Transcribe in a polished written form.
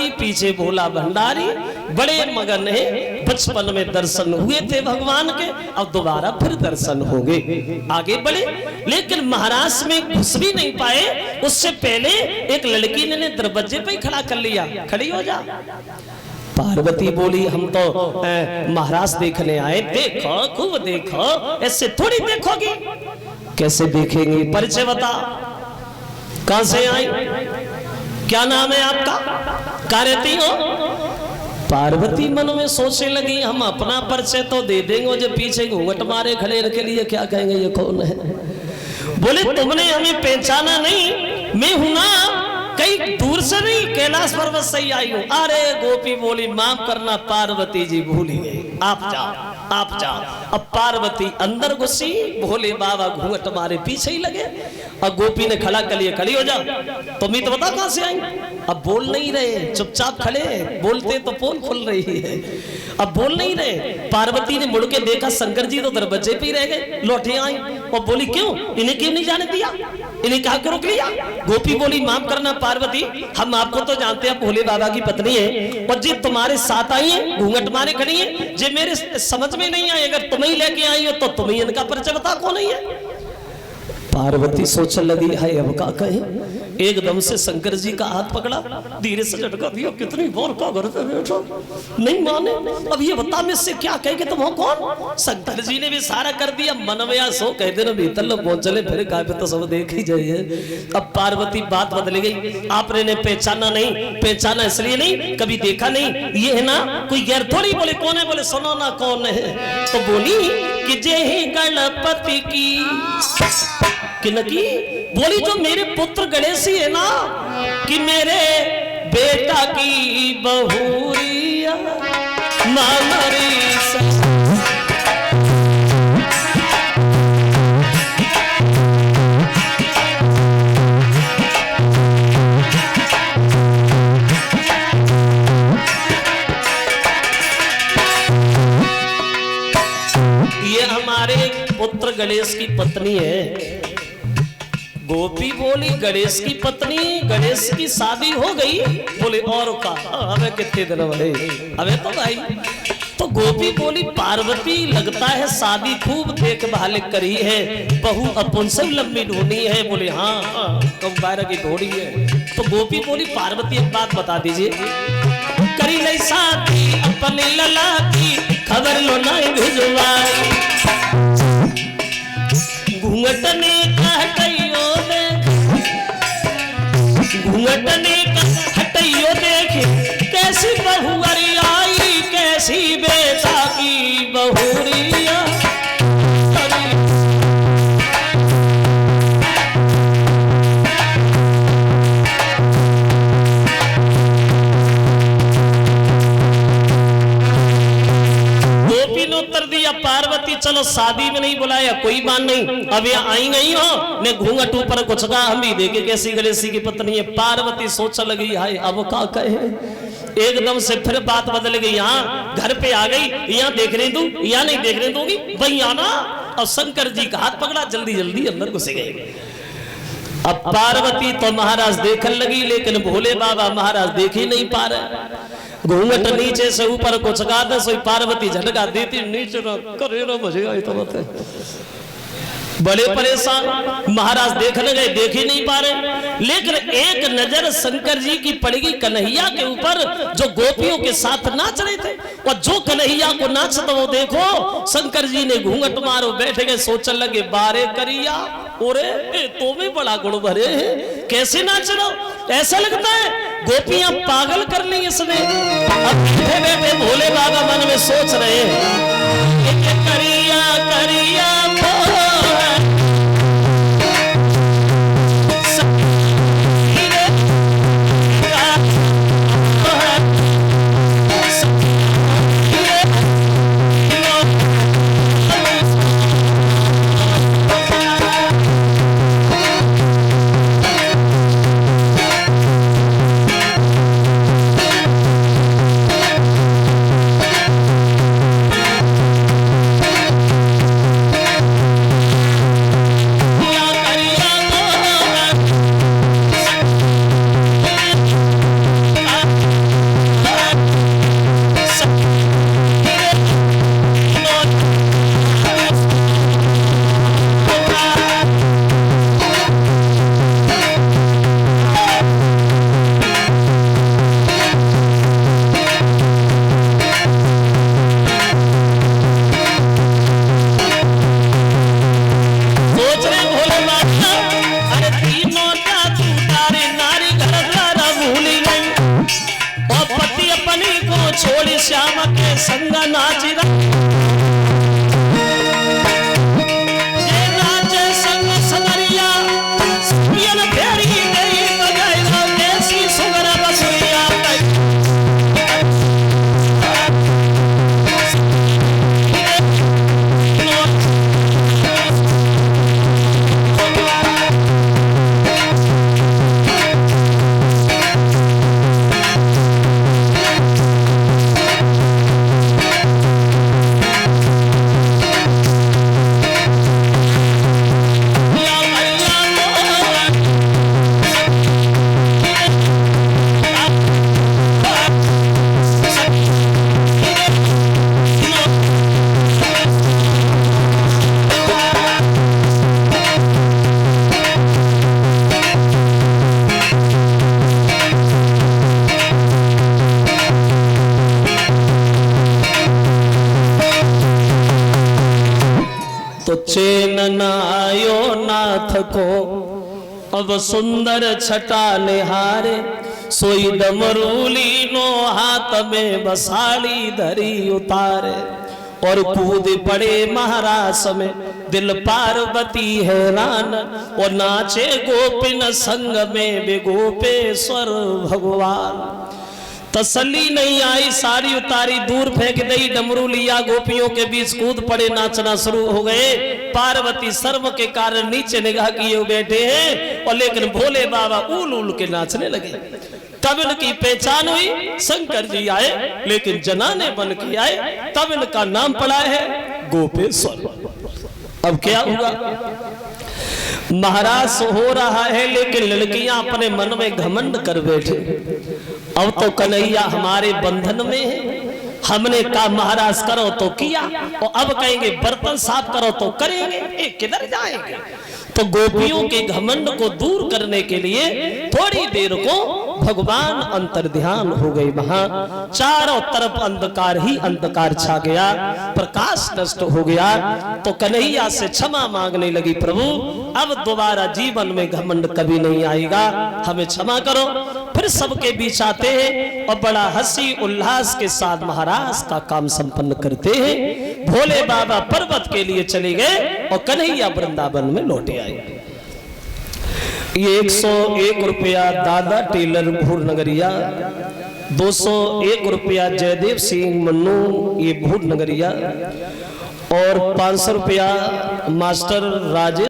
पार्वती, पीछे भोला भंडारी, बड़े मगन है। बचपन में दर्शन हुए थे भगवान के, अब दोबारा फिर दर्शन होंगे। आगे बढ़े, लेकिन महाराष्ट्र में घुस भी नहीं पाए, उससे पहले एक लड़की ने दरवाजे पे ही खड़ा कर लिया, खड़ी हो जा। पार्वती बोली हम तो महाराज देखने आए। देखो, खूब देखो, ऐसे थोड़ी देखोगी। कैसे देखेंगे, परिचय बता, कहां से आई, क्या नाम है आपका, क्या रहती हो। पार्वती मन में सोचने लगी हम अपना परिचय तो दे देंगे, जो पीछे घूंघट मारे खड़े के लिए क्या कहेंगे ये कौन है। बोले तुमने हमें पहचाना नहीं, मैं हूं ना, कई दूर से नहीं, कैलाश पर्वत से ही आई हूं। अरे गोपी बोली माफ करना पार्वती जी, भूली गई, आप जाओ आप जाओ। अब पार्वती अंदर घुसी, भोले बाबा घूंघट मारे पीछे ही लगे। अब गोपी ने खड़ा कर लिया, खड़ी हो जा। तुम ही तो बता कहां से आई। अब बोल नहीं रहे, चुपचाप खड़े, बोलते तो पोल खुल रही है, अब बोल नहीं रहे। पार्वती ने मुड़ के देखा, शंकर जी तो दरवाजे पे ही रह गए, लौटे आई और बोली क्यों, इन्हें क्यों नहीं जाने दिया, इन्हें कहा क्यों रोक लिया। गोपी बोली माफ करना पार्वती, हम आपको तो जानते हैं, भोले बाबा की पत्नी है, और जी तुम्हारे साथ आई है, घूंघट मारे खड़ी है, जे मेरे समझ में नहीं आए, अगर तुम ही लेके आई हो तो तुम ही इनका परिचय बता कौन है। पार्वती सोचने लगी हाय अब का कहे। एकदम से शंकर जी का हाथ पकड़ा, धीरे से झटका दिया, कितनी बार का घर पे बैठो, नहीं माने। अब ये बता मुझसे क्या कहे कि तुम हो कौन। शंकर जी ने भी सारा कर दिया, मनवया सो कहते ना भीतर लोग पहुंच चले, फिर काय पे तो सब देख ही जाइए। अब पार्वती बात बदल गई, आपने ने पहचाना नहीं, पहचाना इसलिए नहीं, कभी देखा नहीं, ये है ना कोई गैर थोड़ी। बोले कौन है, बोले सुनो ना कौन है। तो बोली कि जय गणपति की किनकी। बोली जो मेरे पुत्र गणेश ही है ना, कि मेरे बेटा की बहुरिया मामरी। ये हमारे पुत्र गणेश की पत्नी है। गोपी बोली गणेश की पत्नी, गणेश की शादी हो गई। बोले और का, अबे कितने दिन वाले, अबे तो भाई। तो गोपी बोली पार्वती लगता है शादी खूब देखभाल करी है, बहू अपन से लंबी ढूंढी है। बोले हाँ कब बारह की ढूंढी है। तो गोपी बोली पार्वती एक बात बता दीजिए, करी नहीं शादी अपने लला की, खबर लो नहीं भिजवाई। घूंघट ने घूंघटने का हटैयो देखे, कैसी बहुरी आई, कैसी बेटा की बहुरिया। गोपी ने उत्तर दिया पार्वती चलो शादी में नहीं बुलाया, कोई बात नहीं, अब यहाँ आई नहीं हो ने घूंघट ऊपर कुछ कहा, हम भी देखे कैसी गणेश की पत्नी है। पार्वती सोचने लगी हाय अब का कहे। एकदम से फिर बात बदल गई, यहाँ घर पे आ गई, यहाँ देखने दूं, यहाँ नहीं देखने दूंगी, वही आना। और शंकर जी का हाथ पकड़ा, जल्दी जल्दी अंदर घुस गए। अब पार्वती तो महाराज देखने लगी, लेकिन भोले बाबा महाराज देख ही नहीं पा रहे। घूंघट नीचे से ऊपर कुछ गा दे, सोई पार्वती झटका देती, नीचे करे ना बजेगा तो बता। बड़े परेशान महाराज देखने गए, देख ही नहीं पा रहे। लेकिन एक नजर शंकर जी की पड़ेगी कन्हैया के ऊपर, जो गोपियों के साथ नाच रहे थे, और जो कन्हैया को नाचता वो देखो। शंकर जी ने घूंघट मारो बैठ गए, सोचने लगे बारे करिया, ओरे तो भी बड़ा गुण भरे हैं, कैसे नाच रहा हो। ऐसा लगता है गोपियां पागल कर ली इसने। अब बैठे बैठे भोले बाबा मन में सोच रहे हैं कि करिया करिया श्याम के संग नाच चैन नायो नाथ को अब सुंदर छटा निहारे सोई डमरूली नो हाथ में बसाली धरी उतारे और कूद पड़े महारास में दिल पार्वती हैरान और नाचे गोपिन संग में बेगोपेश्वर भगवान। तसल्ली नहीं आई, साड़ी उतारी दूर फेंक दी, डमरू लिया, गोपियों के बीच कूद पड़े, नाचना शुरू हो गए। पार्वती शर्म के कारण नीचे निगाह किए बैठे हैं और लेकिन भोले बाबा उल उल के नाचने लगे। तब इनकी पहचान हुई, शंकर जी आए लेकिन जनाने बन के आए, तब इनका नाम पड़ा है गोपेश्वर। अब क्या हुआ, महाराज हो रहा है लेकिन लड़कियां अपने मन में घमंड कर बैठे। अब तो कन्हैया हमारे बंधन में है, हमने कहा महाराज करो तो किया और अब कहेंगे बर्तन साफ करो तो करेंगे, किधर जाएंगे। तो गोपियों के घमंड को दूर करने के लिए थोड़ी देर को भगवान अंतर्ध्यान हो गए। वहां चारों तरफ अंधकार ही अंधकार छा गया, प्रकाश नष्ट हो गया। तो कन्हैया से क्षमा मांगने लगी, प्रभु अब दोबारा जीवन में घमंड कभी नहीं आएगा, हमें क्षमा करो। फिर सबके बीच आते हैं और बड़ा हंसी उल्लास के साथ महाराज का काम संपन्न करते हैं। भोले बाबा पर्वत के लिए चले गए और कन्हैया वृंदावन में लौटे आए। ये 101 रुपया दादा टेलर भूर नगरिया, 201 रुपया जयदेव सिंह मन्नू ये भूर नगरिया और 500 रुपया मास्टर राजेश